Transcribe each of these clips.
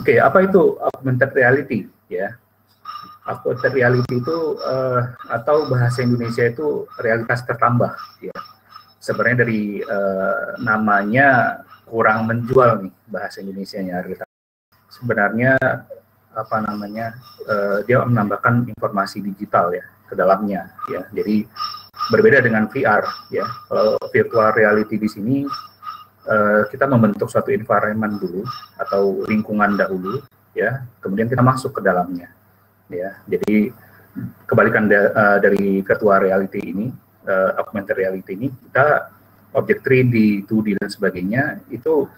Oke, apa itu augmented reality ya? Augmented reality itu atau bahasa Indonesia itu realitas tertambah ya. Sebenarnya dari namanya kurang menjual nih bahasa Indonesianya. Sebenarnya apa namanya dia menambahkan informasi digital ya ke dalamnya ya. Jadi berbeda dengan VR ya. Kalau virtual reality di sini kita membentuk suatu environment dulu atau lingkungan dahulu ya, kemudian kita masuk ke dalamnya ya. Jadi kebalikan dari virtual reality ini, augmented reality ini, kita objek 3D, 2D dan sebagainya itu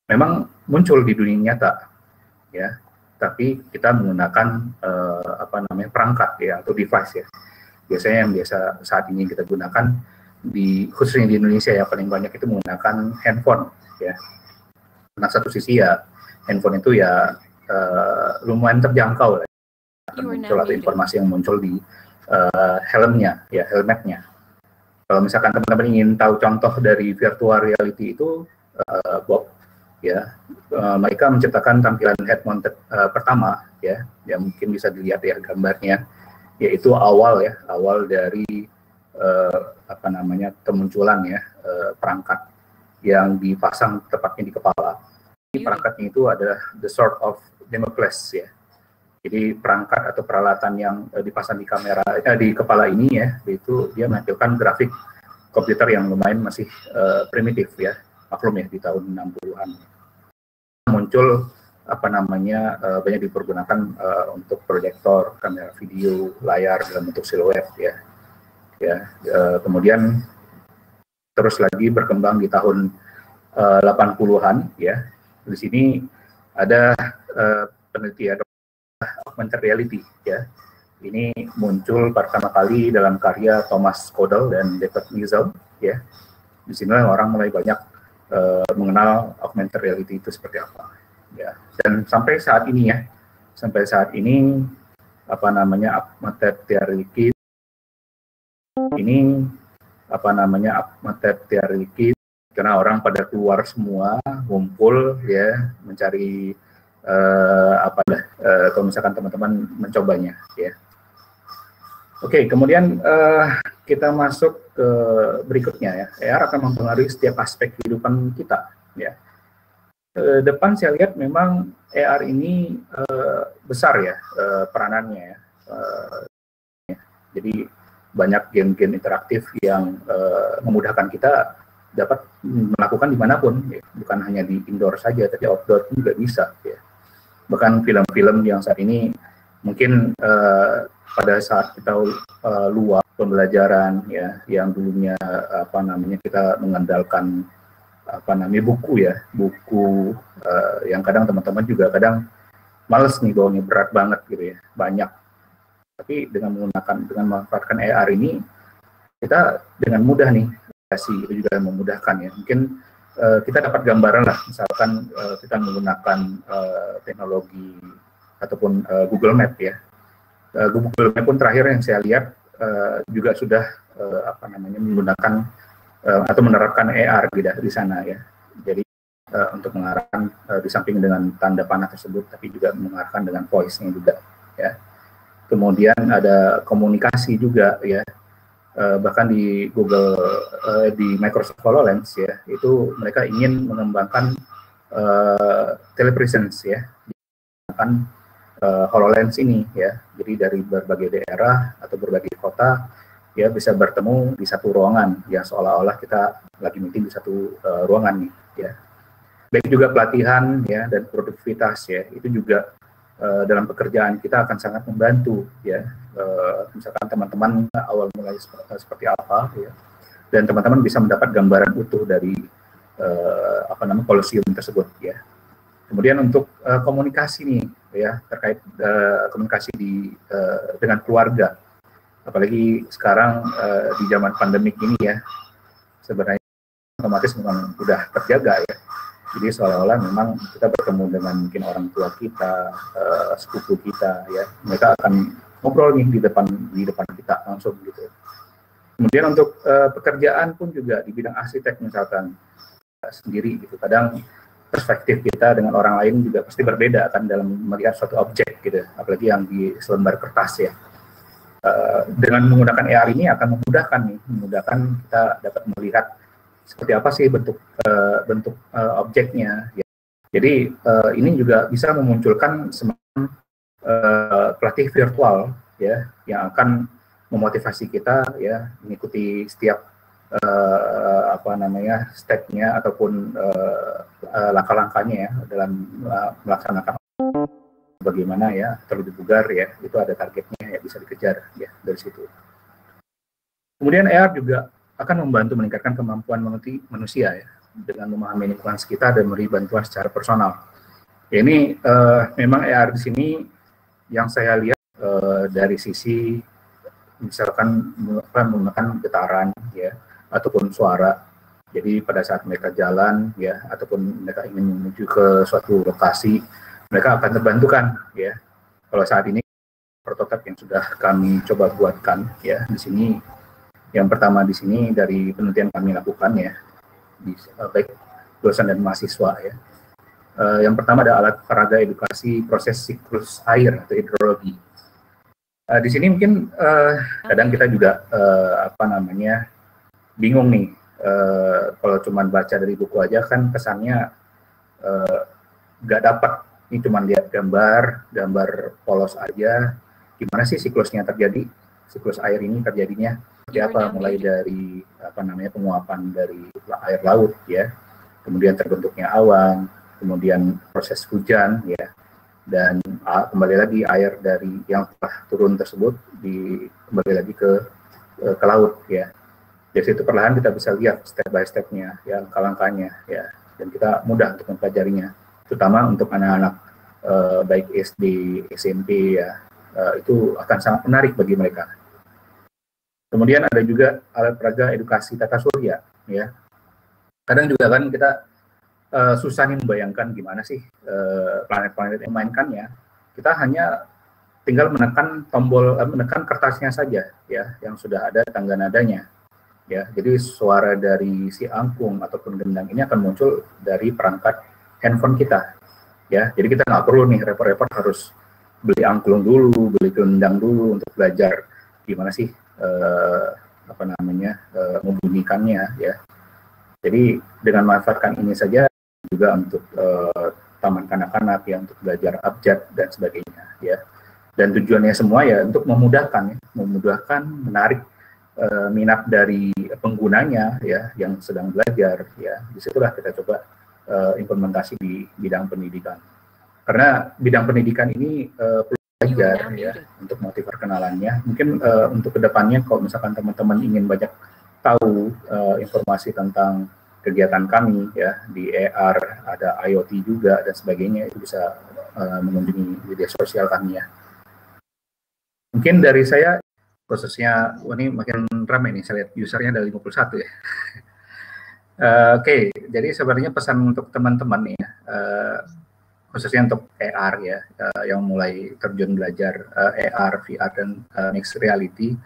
memang muncul di dunia nyata ya, tapi kita menggunakan apa namanya perangkat ya atau device ya. Biasanya yang biasa saat ini kita gunakan khususnya di Indonesia ya paling banyak itu menggunakan handphone ya. Nah satu sisi ya handphone itu ya lumayan terjangkau lah, muncul atau informasi yang muncul di helmnya ya, helmetnya. Kalau misalkan teman-teman ingin tahu contoh dari virtual reality itu, Bob ya, mereka menciptakan tampilan head mounted pertama ya, yang mungkin bisa dilihat ya gambarnya, yaitu awal dari apa namanya kemunculan ya perangkat yang dipasang tepatnya di kepala. Perangkatnya itu adalah the sword of Damocles ya. Jadi perangkat atau peralatan yang dipasang di kamera di kepala ini ya, itu dia menampilkan grafik komputer yang lumayan masih primitif ya, maklum ya di tahun 60-an. Muncul apa namanya banyak dipergunakan untuk proyektor, kamera video, layar dalam bentuk siluet ya. Kemudian terus lagi berkembang di tahun 80-an ya. Di sini ada penelitian augmented reality ya. Ini muncul pertama kali dalam karya Thomas Caudle dan David Mizel ya. Di sini orang mulai banyak mengenal augmented reality itu seperti apa ya. Dan sampai saat ini ya, apa namanya augmented reality ini apa namanya augmented reality karena orang pada keluar semua ngumpul ya mencari kalau misalkan teman-teman mencobanya ya. Oke, kemudian kita masuk ke berikutnya ya. AR akan mempengaruhi setiap aspek kehidupan kita ya. Depan saya lihat memang AR ini besar ya peranannya ya. Jadi banyak game-game interaktif yang memudahkan kita dapat melakukan dimanapun, ya. Bukan hanya di indoor saja, tapi outdoor pun juga bisa. Ya. Bahkan film-film yang saat ini mungkin pada saat kita luar pembelajaran, ya, yang dulunya apa namanya kita mengandalkan apa namanya buku yang kadang teman-teman juga kadang males nih bawanya berat banget gitu ya, banyak. Tapi dengan memanfaatkan AR ini, kita dengan mudah nih, itu juga memudahkan ya. Mungkin kita dapat gambaran lah, misalkan kita menggunakan teknologi ataupun Google Map ya. Google Map pun terakhir yang saya lihat juga sudah menggunakan atau menerapkan AR di sana ya. Jadi untuk mengarahkan di samping dengan tanda panah tersebut, tapi juga mengarahkan dengan voice-nya juga ya. Kemudian ada komunikasi juga ya, bahkan di di Microsoft HoloLens ya, itu mereka ingin mengembangkan telepresence ya, menggunakan HoloLens ini ya, jadi dari berbagai daerah atau berbagai kota ya bisa bertemu di satu ruangan ya, seolah-olah kita lagi meeting di satu ruangan nih ya. Baik juga pelatihan ya dan produktivitas ya, itu juga dalam pekerjaan kita akan sangat membantu ya. Misalkan teman-teman awal mulai seperti apa ya, dan teman-teman bisa mendapat gambaran utuh dari kolosium tersebut ya. Kemudian untuk komunikasi nih ya, terkait komunikasi dengan keluarga, apalagi sekarang di zaman pandemik ini ya, sebenarnya otomatis memang udah terjaga ya. Jadi seolah-olah memang kita bertemu dengan mungkin orang tua kita, sepupu kita, ya, mereka akan ngobrol nih di depan kita langsung gitu. Kemudian untuk pekerjaan pun juga di bidang arsitek misalkan sendiri gitu. Kadang perspektif kita dengan orang lain juga pasti berbeda kan dalam melihat suatu objek gitu, apalagi yang di selembar kertas ya. Dengan menggunakan AR ini akan memudahkan kita dapat melihat seperti apa sih bentuk objeknya. Ya. Jadi ini juga bisa memunculkan semacam pelatih virtual ya yang akan memotivasi kita ya mengikuti setiap step-nya ataupun langkah-langkahnya ya dalam melaksanakan bagaimana ya terlebih bugar ya, itu ada targetnya ya bisa dikejar ya dari situ. Kemudian AR juga akan membantu meningkatkan kemampuan manusia ya dengan memahami lingkungan sekitar dan memberi bantuan secara personal. Ya, ini memang AR di sini yang saya lihat dari sisi misalkan menggunakan getaran ya ataupun suara. Jadi pada saat mereka jalan ya ataupun mereka ingin menuju ke suatu lokasi, mereka akan terbantukan ya. Kalau saat ini prototipe yang sudah kami coba buatkan ya di sini, yang pertama di sini dari penelitian kami lakukan ya, baik dosen dan mahasiswa ya. Yang pertama ada alat peraga edukasi proses siklus air atau hidrologi. Di sini mungkin kadang kita juga bingung nih, kalau cuma baca dari buku aja kan kesannya nggak dapat. Ini cuma lihat gambar polos aja, gimana sih siklusnya terjadi, siklus air ini terjadinya seperti apa, mulai dari penguapan dari air laut ya, kemudian terbentuknya awan, kemudian proses hujan ya, dan kembali lagi air dari yang telah turun tersebut kembali lagi ke laut ya. Dari situ perlahan kita bisa lihat step by step-nya ya, langkah-langkahnya ya, dan kita mudah untuk mempelajarinya, terutama untuk anak-anak baik SD, SMP ya, itu akan sangat menarik bagi mereka. Kemudian ada juga alat peraga edukasi tata surya ya. Kadang juga kan kita susah nih membayangkan gimana sih planet-planet yang mainkannya. Kita hanya tinggal menekan menekan kertasnya saja ya, yang sudah ada tangga nadanya. Ya, jadi suara dari si angklung ataupun gendang ini akan muncul dari perangkat handphone kita. Ya, jadi kita nggak perlu nih repot-repot harus beli angklung dulu, beli gendang dulu untuk belajar gimana sih membunyikannya ya. Jadi dengan memanfaatkan ini saja juga untuk taman kanak-kanak ya, untuk belajar abjad dan sebagainya ya. Dan tujuannya semua ya untuk memudahkan, menarik minat dari penggunanya ya yang sedang belajar ya. Disitulah kita coba implementasi di bidang pendidikan, karena bidang pendidikan ini perlu belajar ya untuk motif perkenalannya. Mungkin untuk kedepannya kalau misalkan teman-teman ingin banyak tahu informasi tentang kegiatan kami ya di AR, ada IoT juga dan sebagainya, itu bisa mengunjungi media sosial kami ya. Mungkin dari saya khususnya ini makin ramai nih, saya lihat usernya ada 51 ya. Oke, jadi sebenarnya pesan untuk teman-teman nih ya, khususnya untuk AR ya, yang mulai terjun belajar AR, VR dan mixed reality,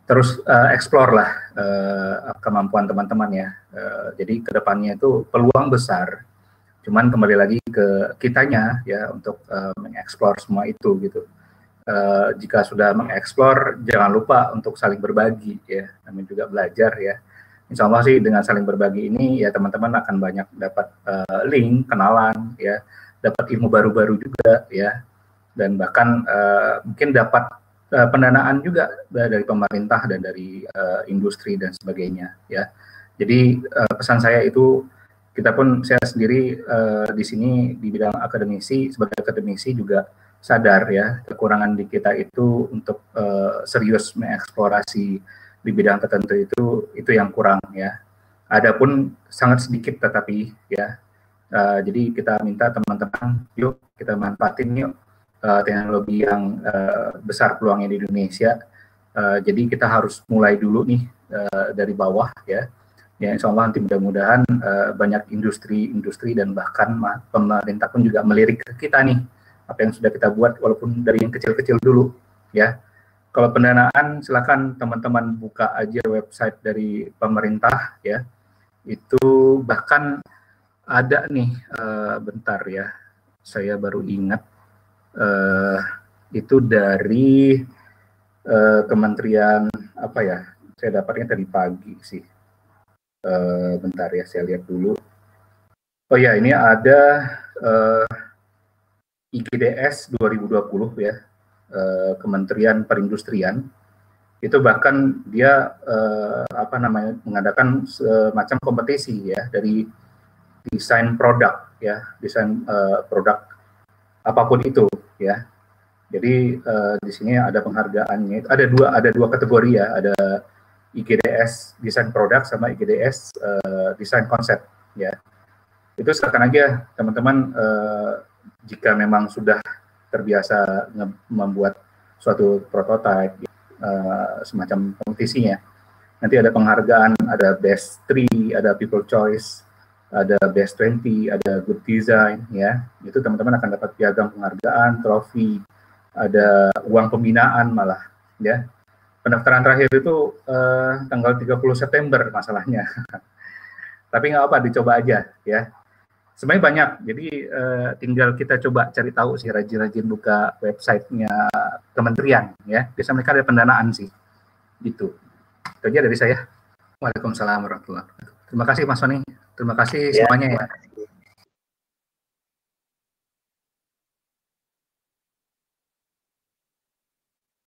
terus explore lah kemampuan teman-teman ya. Jadi kedepannya itu peluang besar, cuman kembali lagi ke kitanya ya untuk mengeksplor semua itu gitu. Jika sudah mengeksplor, jangan lupa untuk saling berbagi ya, namanya juga belajar ya. Insya Allah sih dengan saling berbagi ini ya teman-teman akan banyak dapat link, kenalan ya, dapat ilmu baru-baru juga ya, dan bahkan mungkin dapat pendanaan juga dari pemerintah dan dari industri dan sebagainya ya. Jadi pesan saya itu, saya sendiri di sini di bidang akademisi, sebagai akademisi juga sadar ya kekurangan di kita itu untuk serius mengeksplorasi di bidang tertentu itu yang kurang ya. Adapun sangat sedikit tetapi ya. Jadi kita minta teman-teman, yuk kita manfaatin yuk teknologi yang besar peluangnya di Indonesia. Jadi kita harus mulai dulu nih dari bawah ya. Ya insya Allah nanti mudah-mudahan banyak industri dan bahkan pemerintah pun juga melirik ke kita nih, apa yang sudah kita buat walaupun dari yang kecil-kecil dulu ya. Kalau pendanaan silakan teman-teman buka aja website dari pemerintah ya. Itu bahkan ada nih, bentar ya, saya baru ingat, itu dari Kementerian apa ya, saya dapatnya tadi pagi sih, bentar ya, saya lihat dulu. Oh ya, ini ada IGDS 2020 ya, Kementerian Perindustrian, itu bahkan dia apa namanya, mengadakan semacam kompetisi ya, dari desain produk ya, desain produk apapun itu ya. Jadi di sini ada penghargaannya, ada dua kategori ya, ada IGDS desain produk sama IGDS desain konsep ya. Itu silakan aja teman-teman, jika memang sudah terbiasa membuat suatu prototipe, semacam kompetisinya. Nanti ada penghargaan, ada Best 3, ada People Choice, ada Best 20, ada Good Design, ya. Itu teman-teman akan dapat piagam penghargaan, trofi, ada uang pembinaan malah, ya. Pendaftaran terakhir itu tanggal 30 September masalahnya. Tapi nggak apa, dicoba aja, ya. Sebenarnya banyak, jadi tinggal kita coba cari tahu sih, rajin-rajin buka websitenya kementerian, ya. Biasanya mereka ada pendanaan sih, gitu. Itu aja dari saya. Waalaikumsalam warahmatullahi wabarakatuh. Terima kasih Mas Sony. Terima kasih semuanya ya.